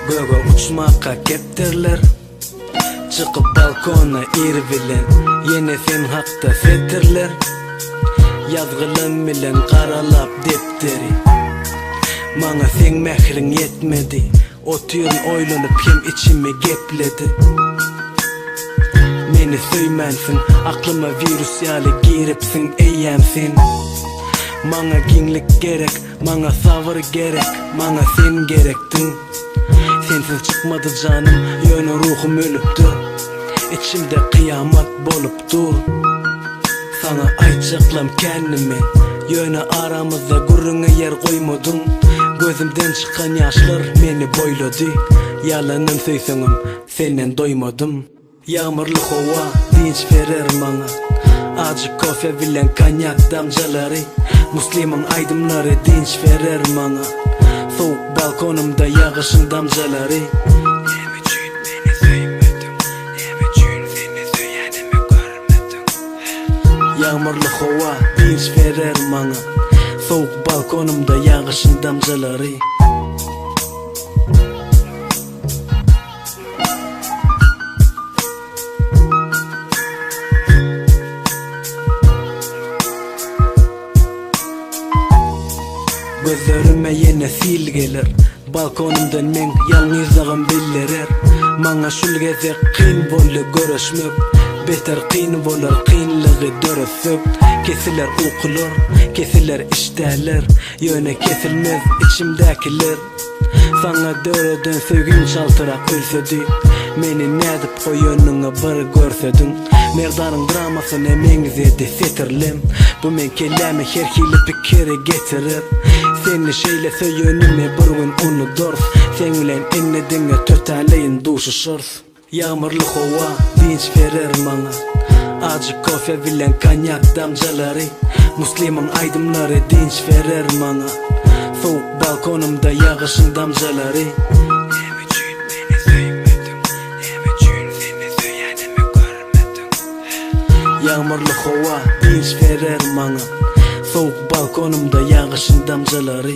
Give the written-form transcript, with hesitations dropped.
Göge uçmakka keptirler. Çıkıp balkona irbilen yine sen hakta fetirler. Yazgılım bilen karalap depteri. Mana sen mehrin yetmedi. Otuyon oylanıp hem içime gepledi. Meni söymensin, aklıma virüs yali giripsin eyyemsin. Mana ginlik gerek, mana sabır gerek, mana sen gerektin. Sensiz çıkmadı canım, yönü ruhum ölüptü. İçimde kıyamet bolup dur. Sana ayçıklam kendime, yönü aramızda gurruna yer koymadın. Gözümden çıkan yaşlar beni boyladı. Yalanın söysünüm, senden doymadım. Yağmurlu hava dinç verir bana. Acı kofe bilen kanyak damcaları. Müslüman aydımları dinç verir bana. Soğuk balkonumda yağışın damcaları. Niçin beni sevmedin? Niçin seni söylenimi görmedin? Yağmurlu hava dinç verir bana. Soğuk balkonumda yağışın damcaları. Gözlerime yine sil gelir. Balkonumdan men yalnızlığım bildirir. Mana şul geze qin bolly görüşmek. Beter qin bolar qinlığı dörüsüp. Kesiler ukulur, kesiler işteler. Yöne kesilmez içimdekiler. Sana döröden sevgin çaltırak ölsedi. Meni nedip koyönüne bir görsedin. Merdanın dramasını emengizedi fetirlim. Bu men kelame herkili pikiri getirir. Seni şeyle söyönüme bir gün onu dors. Sen ulen ennedinge törtaleyin duşu şors. Yağmurlu hava dinç verir bana. Acı kofe bilen kanyak damcaları. Müslüman aydımları dinç verir bana. Soğuk balkonumda yağışın damcaları. Niçin beni sevmedin? Niçin seni söylenimi görmedin? Yağmurlu hava dinç verir bana. Soğuk balkonumda yağışın damcaları.